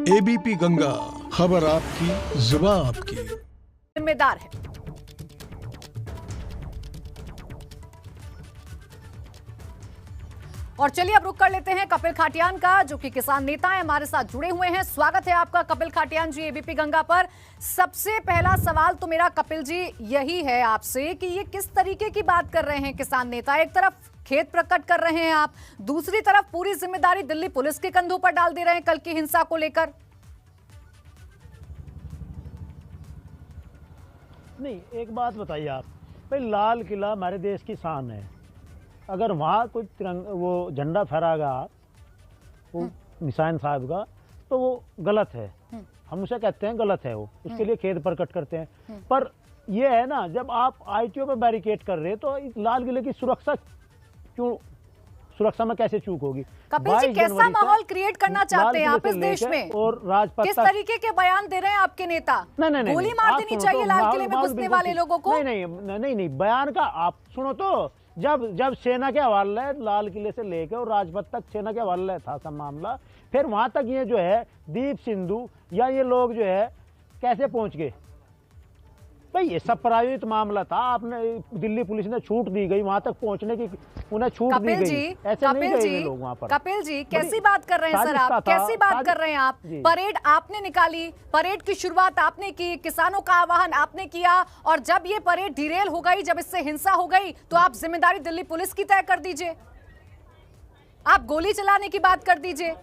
ABP Ganga, खबर आपकी, जुबान आपकी। जिम्मेदार है। और चलिए अब रुक कर लेते हैं कपिल खाटियान का, जो कि किसान नेता है, हमारे साथ जुड़े हुए हैं। स्वागत है आपका कपिल खाटियान जी एबीपी गंगा पर। सबसे पहला सवाल तो मेरा कपिल जी यही है आपसे कि ये किस तरीके की बात कर रहे हैं किसान नेता। एक तरफ खेद प्रकट कर रहे हैं आप, दूसरी तरफ पूरी जिम्मेदारी दिल्ली पुलिस के कंधों पर डाल दे रहे हैं कल की हिंसा को लेकर। नहीं, एक बात बताइए आप, भाई लाल किला हमारे देश की शान है। अगर वहाँ कोई वो झंडा फहरागा वो निशान साहब का, तो वो गलत है। हम उसे कहते हैं गलत है, वो उसके लिए खेद प्रकट करते हैं। पर ये है ना, जब आप आईटीओ पे बैरिकेड कर रहे हैं तो इस लाल किले की सुरक्षा में कैसे चूक होगी? कपिल जी, कैसा माहौल क्रिएट करना चाहते हैं आप इस देश में? और राजपथ किस तरीके के बयान दे रहे हैं आपके नेता? नहीं, गोली मार देनी चाहिए लाल किले में घुसने वाले लोगों को? नहीं, बयान का आप सुनो तो। जब सेना के हवाले लाल किले से लेकर और राजपथ तक सेना के हवाले था सब मामला, फिर वहां तक ये जो है दीप सिंधु या ये लोग जो है कैसे पहुंच गए? भाई ये सब प्रायोजित मामला था। आपने दिल्ली पुलिस ने छूट दी गई वहां तक पहुंचने की, उन्हें छूट दी गई। ऐसे नहीं गए लोग वहां पर। कपिल जी, कैसी बात कर रहे हैं सर आप? कैसी बात कर रहे हैं आप? परेड आपने निकाली, परेड की शुरुआत आपने की, किसानों का आह्वान आपने किया, और जब ये परेड डिरेल हो गई, जब इससे हिंसा हो गई, तो आप जिम्मेदारी दिल्ली पुलिस की तय कर दीजिए, आप गोली चलाने की बात कर दीजिए।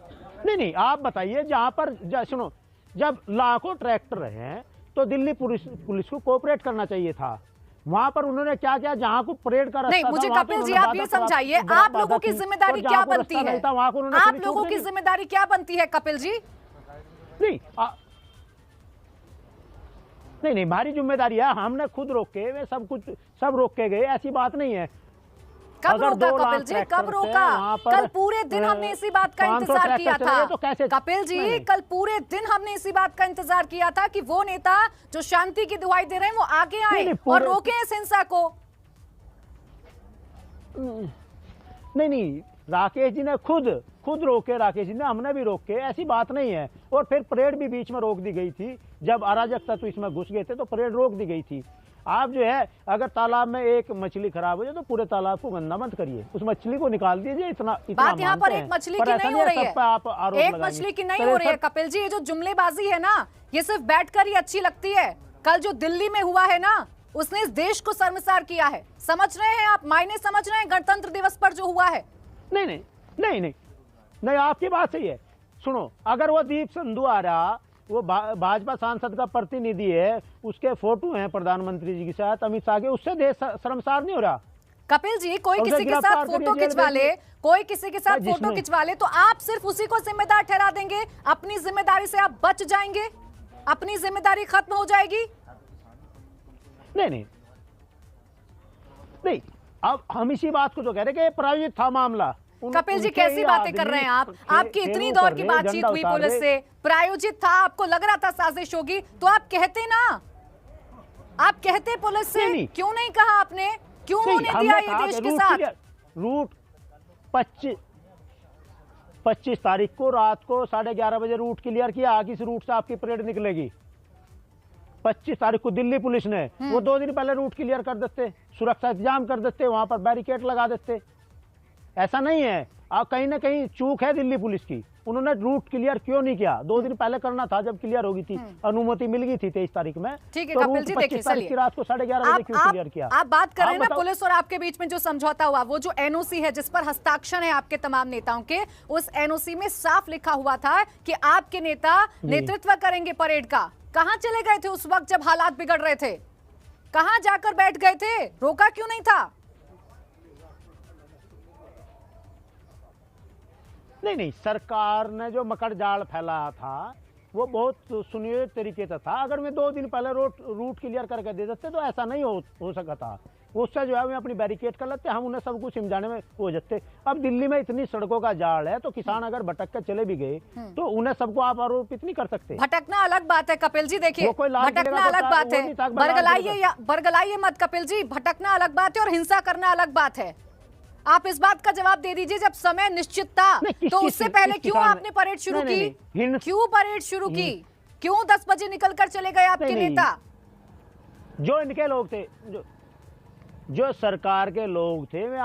नहीं, आप बताइए, जहां पर सुनो, जब लाखों ट्रैक्टर हैं तो दिल्ली पुलिस को कोऑपरेट करना चाहिए था। वहां पर उन्होंने क्या किया? जहां को परेड का रास्ता नहीं, मुझे कपिल जी आप ये समझाइए, आप लोगों की जिम्मेदारी क्या बनती है? आप लोगों की जिम्मेदारी क्या बनती है कपिल जी? नहीं, हमारी जिम्मेदारी है, हमने खुद रोके, वे सब रोक के गए, ऐसी बात नहीं है। कब रोका कपिल जी, कब रोका? कल पूरे दिन हमने इसी बात का इंतजार किया था। तो कैसे? कपिल जी, कल पूरे दिन हमने इसी बात का इंतजार किया था कि वो नेता जो शांति की दुहाई दे रहे हैं वो आगे आए और रोके इस हिंसा को। नहीं, राकेश जी ने खुद रोके, राकेश जी ने, हमने भी रोके, ऐसी बात नहीं है। और फिर परेड भी बीच में रोक दी गई थी। जब अराजक तत्व इसमें घुस गए थे तो परेड रोक दी गई थी। आप जो है, अगर तालाब में एक मछली खराब हो जाए तो पूरे तालाब को गंदा मत करिए, उस मछली को निकाल दीजिए। इतना बात यहाँ पर एक मछली की नहीं हो रही है, एक मछली की नहीं हो रही है कपिल जी। ये जो जुमलेबाजी है ना, ये सिर्फ बैठकर ही अच्छी लगती है। कल जो दिल्ली में हुआ है ना, उसने इस देश को शर्मसार किया है। समझ रहे हैं आप? मायने समझ रहे हैं गणतंत्र दिवस पर जो हुआ है? नहीं, आपकी बात सही है। सुनो, अगर वो दीप सिंधु आ रहा, वो भाजपा सांसद का प्रतिनिधि है, उसके फोटो हैं प्रधानमंत्री जी के साथ, अमित शाह के, उससे देश शर्मसार नहीं हो रहा? कपिल जी, कोई किसी के साथ फोटो खिंचवा ले, कोई किसी के साथ फोटो खिंचवा ले, तो आप सिर्फ उसी को जिम्मेदार ठहरा देंगे? अपनी जिम्मेदारी से आप बच जाएंगे? अपनी जिम्मेदारी खत्म हो जाएगी? नहीं, अब हम इसी बात को तो कह रहे कि प्रायोजित था मामला। कपिल जी, कैसी बातें कर रहे हैं आप? आपकी इतनी दौर की बातचीत हुई पुलिस से, प्रायोजित था, आपको लग रहा था साजिश होगी, तो आप कहते ना, आप कहते पुलिस से, क्यों नहीं कहा आपने? क्यों होने दिया ये देश के साथ? रूट 25 तारीख को रात को 11:30 बजे रूट क्लियर किया। किस रूट से आपकी परेड निकलेगी? 25 तारीख को दिल्ली पुलिस ने, वो 2 दिन पहले रूट क्लियर कर देते, सुरक्षा इंतजाम कर देते, वहां पर बैरिकेड लगा देते। ऐसा नहीं है, कहीं ना कहीं चूक है दिल्ली पुलिस की। उन्होंने रूट क्लियर क्यों नहीं किया? 2 दिन पहले करना था, जब क्लियर होगी थी, अनुमति मिल गई थी 23 तारीख में। ठीक है कपिल जी, देखिए, 25 तारीख की रात को 11:30 बजे क्यों क्लियर किया? आप बात कर रहे हैं ना पुलिस और आपके बीच में जो समझौता हुआ, वो जो एनओसी है जिस पर हस्ताक्षर है आपके तमाम नेताओं के, उस एनओसी में साफ लिखा हुआ था कि आपके नेता नेतृत्व करेंगे परेड का। कहां चले गए थे उस वक्त जब हालात बिगड़ रहे थे? कहां जाकर बैठ गए थे? रोका क्यों नहीं था? नहीं, सरकार ने जो मकर जाल फैलाया था वो बहुत सुनियोजित तरीके से था। अगर मैं 2 दिन पहले रूट क्लियर करके दे देते तो ऐसा नहीं हो सका था। उससे जो है वे अपनी बैरिकेड कर लेते, हम उन्हें सब कुछ समझाने में हो जाते। अब दिल्ली में इतनी सड़कों का जाल है, तो किसान अगर भटक कर चले भी गए तो उन्हें सबको आप आरोपित नहीं कर सकते। भटकना अलग बात है कपिल जी, देखिए भटकना अलग बात है, बरगलाइए मत कपिल जी। भटकना अलग बात है और हिंसा करना अलग बात है। आप इस बात का जवाब दे दीजिए, जब समय निश्चित था तो उससे पहले क्यों आपने परेड शुरू की? क्यों परेड शुरू की? क्यों 10 बजे निकल कर चले गए आपके नेता? जो इनके लोग थे, जो सरकार के लोग थे, वे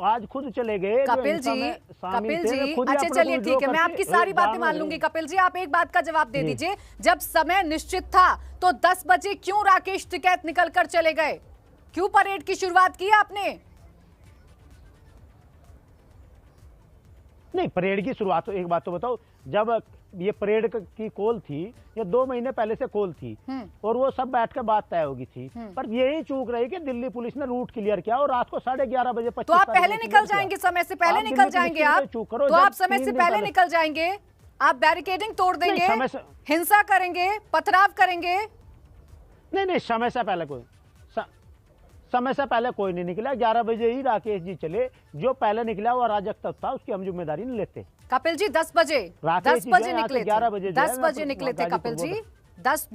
आज खुद चले गए। कपिल जी, अच्छा चलिए ठीक है, मैं आपकी सारी बातें मान लूंगी। कपिल जी, आप एक बात का जवाब दे दीजिए, जब समय निश्चित था तो 10 बजे क्यों राकेश टिकैत निकल कर चले गए? क्यों परेड की शुरुआत की आपने? नहीं, परेड की शुरुआत तो एक बात तो बताओ, जब ये परेड की कॉल थी, ये 2 महीने पहले से कॉल थी और वो सब बैठ कर बात तय होगी थी, पर यही चूक रही कि दिल्ली पुलिस ने रूट क्लियर किया और रात को 11:30 बजे 25 तो आप पहले निकल जाएंगे, समय से पहले निकल जाएंगे आप, तो आप समय से पहले निकल जाएंगे, आप बैरिकेडिंग तोड़ देंगे, हिंसा करेंगे, पथराव करेंगे? नहीं, समय से पहले कोई नहीं निकला। 11 बजे ही राकेश जी चले। जो पहले निकला वो अराजकता था, उसकी हम जिम्मेदारी नहीं लेते। कपिल जी 10 बजे निकले थे, 10 बजे निकले थे कपिल जी, 10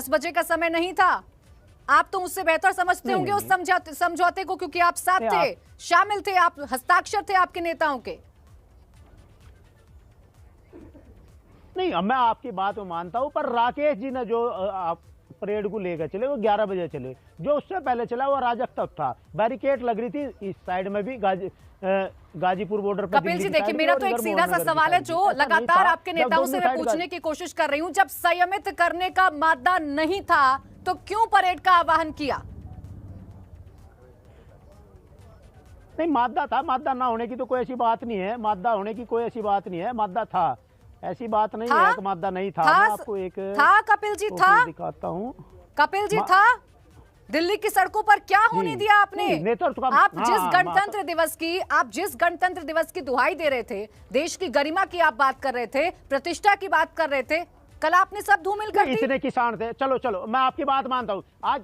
बजे का समय नहीं था। आप तो मुझसे बेहतर समझते होंगे उस समझौते को, क्योंकि आप साथ थे, शामिल थे, आप हस्ताक्षर थे आपके नेताओं के। नहीं, मैं आपकी बात में मानता हूं, पर राकेश जी ने जो परेड को लेकर चले वो 11 बजे चले। जो उससे पहले चला वो अराजकता था, बैरिकेड लग रही थी इस साइड में भी, गाजीपुर बॉर्डर पर। कपिल जी देखिए, मेरा तो एक सीधा सा सवाल है जो लगातार आपके नेताओं से मैं पूछने की कोशिश कर रही हूं, जब संयमित करने का मादा नहीं था तो क्यों परेड का आह्वान किया? नहीं, मादा था, मादा ना होने की तो कोई ऐसी बात नहीं है, मादा होने की कोई ऐसी बात नहीं है, मादा था, ऐसी बात नहीं है कि मादा नहीं था। मैं आपको एक कपिल जी था, दिखाता हूँ। कपिल जी था। दिल्ली की सड़कों पर क्या होने दिया आपने? आप जिस गणतंत्र दिवस की दुहाई दे रहे थे, देश की गरिमा की आप बात कर रहे थे, प्रतिष्ठा की बात कर रहे थे, कल आपने सब धूमिल कर दी। इतने किसान थे, चलो मैं आपकी बात मानता हूँ। आज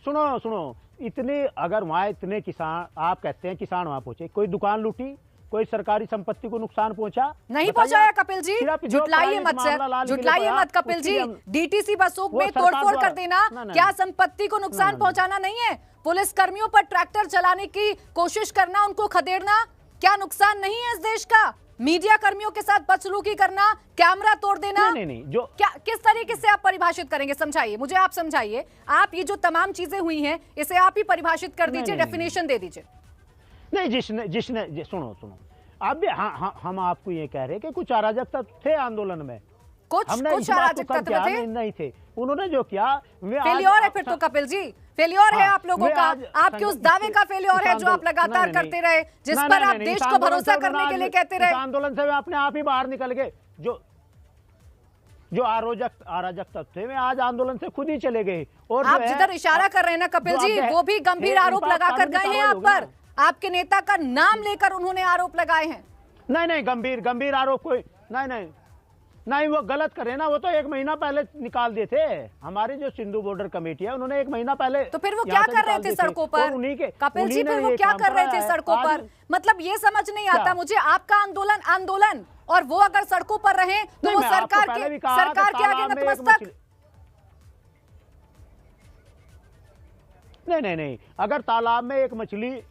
सुनो, इतने अगर वहाँ इतने किसान, आप कहते हैं किसान वहाँ पहुंचे, कोई दुकान लूटी, कोई सरकारी संपत्ति को नुकसान पहुंचा? नहीं पहुंचाया कपिल जी, जुटलाइए मत कपिल जी। डीटीसी बसों में तोड़फोड़ कर देना क्या संपत्ति को नुकसान पहुंचाना नहीं है? पुलिस कर्मियों पर ट्रैक्टर चलाने की कोशिश करना, उनको खदेड़ना क्या नुकसान नहीं है इस देश का? मीडिया कर्मियों के साथ बदसलूकी करना, कैमरा तोड़ देना, नहीं, जो क्या किस तरीके से आप परिभाषित करेंगे? समझाइए मुझे, आप समझाइए। आप ये जो तमाम चीजें हुई हैं इसे आप ही परिभाषित कर दीजिए, डेफिनेशन दे दीजिए। नहीं, जिसने सुनो, अब हम आपको ये कह रहे हैं कि कुछ अराजकता थे आंदोलन में, कुछ अराजकता थे, नहीं थे। उन्होंने जो किया फेलियर है फिर तो कपिल जी, फेलियर है आप लोगों का, आपके उस दावे का फेलियर है जो आप लगातार करते रहे, जिस पर आप देश को भरोसा करने के लिए कहते रहे। आंदोलन से वे अपने आप ही बाहर निकल गए। जो अराजकता थे वे आज आंदोलन से खुद ही चले गए। और आप जिधर इशारा कर रहे हैं ना कपिल जी, वो भी गंभीर आरोप लगा कर गए हैं आप पर, आपके नेता का नाम लेकर उन्होंने आरोप लगाए हैं। नहीं, गंभीर आरोप कोई नहीं, वो गलत करे ना, वो तो 1 महीना पहले निकाल दिए थे। हमारी जो सिंधु बॉर्डर कमेटी है, उन्होंने 1 महीना पहले। तो फिर वो क्या कर रहे थे सड़कों पर कपिल जी? फिर वो क्या कर रहे थे सड़कों पर? मतलब ये समझ नहीं आता मुझे, आपका आंदोलन और वो अगर सड़कों पर रहे तो वो सरकार के आगे नतमस्तक। नहीं, अगर तालाब में एक मछली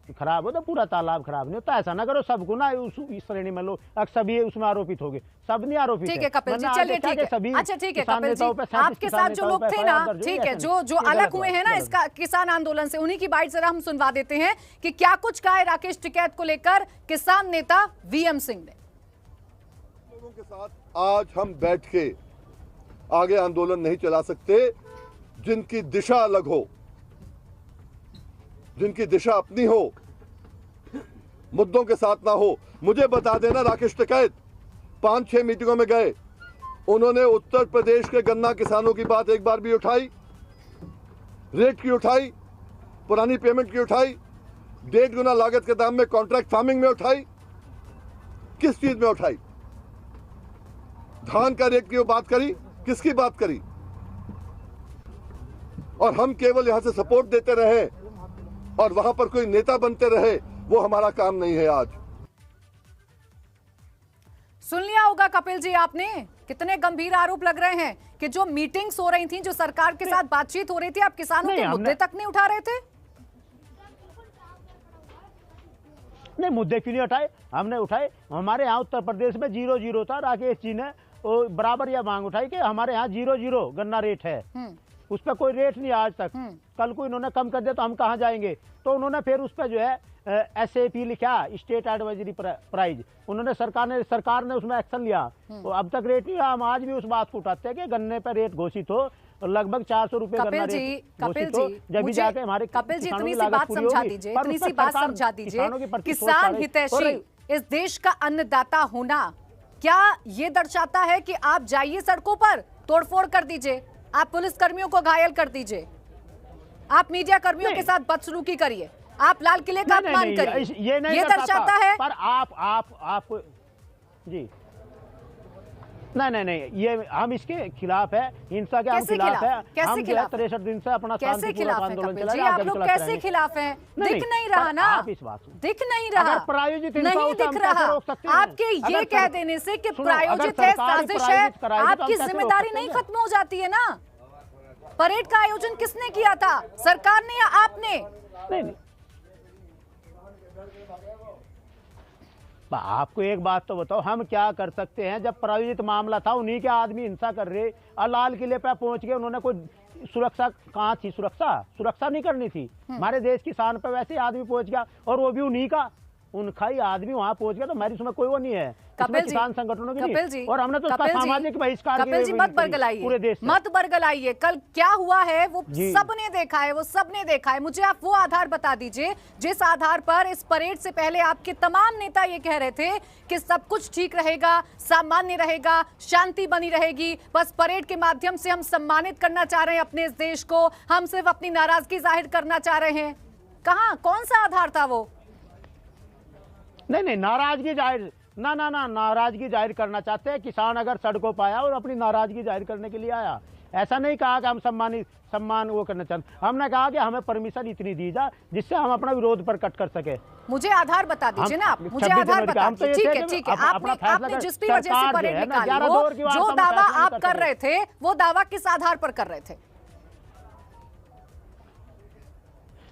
खराब हो तो पूरा तालाब खराब नहीं होता। ऐसा ना करो, सबको ना इस श्रेणी में लो, सभी उसमें आरोपित हो गए, सब नहीं आरोपित। ठीक है कपिल जी, चलिए ठीक है, अच्छा ठीक है कपिल जी, आपके साथ जो लोग थे ना, ठीक है, जो अलग हुए हैं ना इसका किसान आंदोलन से, उन्हीं की बाइट जरा हम सुनवा देते हैं कि क्या कुछ कहा है राकेश टिकैत को लेकर किसान नेता वीएम सिंह ने। लोगों के साथ आज हम बैठ के आगे आंदोलन नहीं चला सकते जिनकी दिशा अलग हो, जिनकी दिशा अपनी हो, मुद्दों के साथ ना हो। मुझे बता देना, राकेश टिकैत 5-6 मीटिंगों में गए, उन्होंने उत्तर प्रदेश के गन्ना किसानों की बात एक बार भी उठाई? रेट की उठाई, पुरानी पेमेंट की उठाई, 1.5 गुना लागत के दाम में कॉन्ट्रैक्ट फार्मिंग में उठाई, किस चीज में उठाई? धान का रेट की बात करी, किसकी बात करी? और हम केवल यहां से सपोर्ट देते रहे और वहां पर कोई नेता बनते रहे, वो हमारा काम नहीं है। आज सुन लिया होगा कपिल जी आपने, कितने गंभीर आरोप लग रहे हैं कि जो मीटिंग्स हो रही थी, जो सरकार के साथ बातचीत हो रही थी, आप किसानों के मुद्दे तक नहीं उठा रहे थे। नहीं, मुद्दे क्यों नहीं उठाए? हमने उठाए। हमारे यहाँ उत्तर प्रदेश में 0-0 था, राकेश जी ने बराबर यह मांग उठाई कि हमारे यहाँ 0-0 गन्ना रेट है, उस पर कोई रेट नहीं आज तक। कल को इन्होंने कम कर दिया तो हम कहाँ जाएंगे? तो उन्होंने फिर उस पर जो है SAP लिखा, स्टेट एडवाइजरी प्राइज, उन्होंने सरकार ने उसमें एक्शन लिया। तो अब तक रेट नहीं, हम आज भी उस बात को उठाते हैं कि गन्ने पर रेट घोषित हो, लगभग 400 रुपए गन्ना रेट घोषित हो, जब भी जाके हमारे कपिल जी इतनी सी बात समझा दीजिए, इतनी सी बात समझा दीजिए, किसान हितैषी इस देश का अन्नदाता होना क्या ये दर्शाता है कि आप जाइए सड़कों पर, तोड़फोड़ कर दीजिए, आप पुलिस कर्मियों को घायल कर दीजिए, आप मीडिया कर्मियों के साथ बदसलूकी करिए, आप लाल किले का अपमान करिए, ये दर्शाता है? पर आप जी नहीं, ये हम इसके खिलाफ है, हिंसा के हम खिलाफ है। हम 63 दिन से अपना शांतिपूर्वक आंदोलन चला रहे हैं। आप लोग कैसे खिलाफ हैं? दिख नहीं रहा ना, दिख नहीं रहा, प्रायोजित नहीं दिख रहा। आपके ये कह देने से कि प्रायोजित है, साजिश है, आपकी जिम्मेदारी नहीं खत्म हो जाती है ना? परेड का आयोजन किसने किया था, सरकार ने या आपने? नहीं, आपको एक बात तो बताओ, हम क्या कर सकते हैं? जब प्रायोजित मामला था, उन्हीं के आदमी हिंसा कर रहे और लाल किले पे पहुंच गए, उन्होंने कोई सुरक्षा कहाँ थी? सुरक्षा नहीं करनी थी हमारे देश की शान पे, वैसे आदमी पहुंच गया और वो भी उन्हीं का, उनका ही आदमी वहां पहुंच गया। तो हमारी उसमें कोई वो नहीं है, किसान संगठनों की नहीं। और हमने तो उसका सामाजिक बहिष्कार कपिल जी मत बरगलाइए, पूरे देश मत बरगलाइए। कल क्या हुआ है वो सबने देखा है, वो सबने देखा है। मुझे आप वो आधार बता दीजिए जिस आधार पर इस परेड से पहले आपके तमाम नेता ये कह रहे थे कि सब कुछ ठीक रहेगा, सामान्य रहेगा, शांति बनी रहेगी, बस परेड के माध्यम से हम सम्मानित करना चाह रहे हैं अपने इस देश को, हम सिर्फ अपनी नाराजगी जाहिर करना चाह रहे हैं। कहां, कौन सा आधार था वो? नहीं, नाराजगी जाहिर ना नाराजगी जाहिर करना चाहते हैं। किसान अगर सड़कों पर आया और अपनी नाराजगी जाहिर करने के लिए आया, ऐसा नहीं कहा कि हम सम्मान वो करना चाहते। हमने कहा कि हमें परमिशन इतनी दी जा जिससे हम अपना विरोध प्रकट कर सके। मुझे आधार बता दीजिए ना आप, मुझे आधार बता दीजिए। ठीक है, आपने जिस भी वजह से परेड निकाली हो, जो दावा आप कर रहे थे वो दावा किस आधार पर कर रहे थे?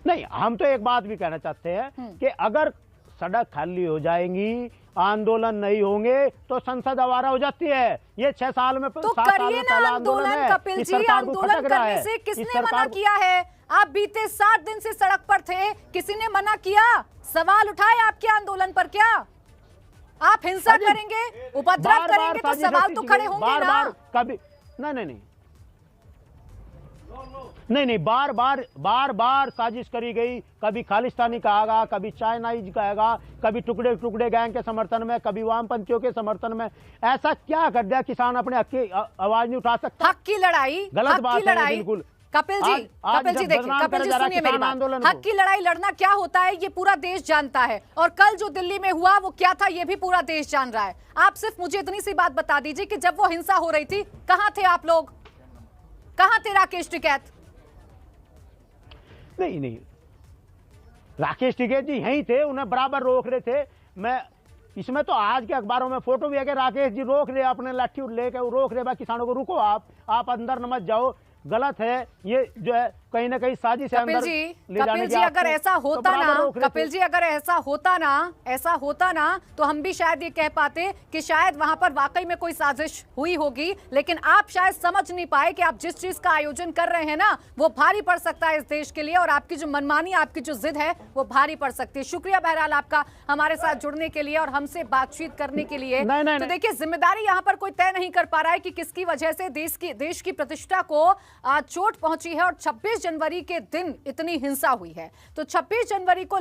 नहीं, हम तो एक बात भी कहना चाहते हैं कि अगर सड़क खाली हो जाएंगी, आंदोलन नहीं होंगे तो संसद आवारा हो जाती है। ये 6 साल में तो करिए ना आंदोलन। कपिल जी, आंदोलन करने से किसने मना किया है? आप बीते 7 दिन से सड़क पर थे, किसी ने मना किया? सवाल उठाए आपके आंदोलन पर क्या? आप हिंसा करेंगे, उपद्रव करेंगे तो सवाल तो खड़े होंगे ना? कभी नहीं, बार बार साजिश करी गई। कभी खालिस्तानी कहा, कभी चाइनाइज कहेगा, कभी टुकड़े टुकड़े गैंग के समर्थन में, कभी वामपंथियों के समर्थन में। ऐसा क्या कर दिया किसान अपने हक की आवाज नहीं उठा सकता? हक की लड़ाई, गलत बात है बिल्कुल। कपिल जी देखिए, कपिल जी सुनिए मेरी बात। हक की लड़ाई लड़ना क्या होता है ये पूरा देश जानता है, और कल जो दिल्ली में हुआ वो क्या था ये भी पूरा देश जान रहा है। आप सिर्फ मुझे इतनी सी बात बता दीजिए कि जब वो हिंसा हो रही थी कहां थे आप लोग? कहां थे राकेश टिकैत? नहीं, राकेश टिकैत जी यहीं थे, उन्हें बराबर रोक रहे थे। मैं इसमें तो आज के अखबारों में फोटो भी है कि राकेश जी रोक रहे, अपने लाठी लेकर रोक रहे, किसानों को रुको, आप अंदर न मत जाओ, गलत है ये जो है, कहीं ना कहीं साजिश है अंदर ले जाने की। अगर ऐसा होता ना, कपिल जी अगर ऐसा होता ना तो हम भी शायद ये कह पाते कि शायद वहां पर वाकई में कोई साजिश हुई होगी, लेकिन आप शायद समझ नहीं पाए कि आप जिस चीज का आयोजन कर रहे हैं ना वो भारी पड़ सकता है इस देश के लिए, और आपकी जो मनमानी, आपकी जो जिद है वो भारी पड़ सकती है। शुक्रिया बहरहाल आपका हमारे साथ जुड़ने के लिए और हमसे बातचीत करने के लिए। तो देखिए, जिम्मेदारी यहाँ पर कोई तय नहीं कर पा रहा है कि किसकी वजह से देश की प्रतिष्ठा को चोट पहुंची है और 26 जनवरी के दिन इतनी हिंसा हुई है। तो 26 जनवरी को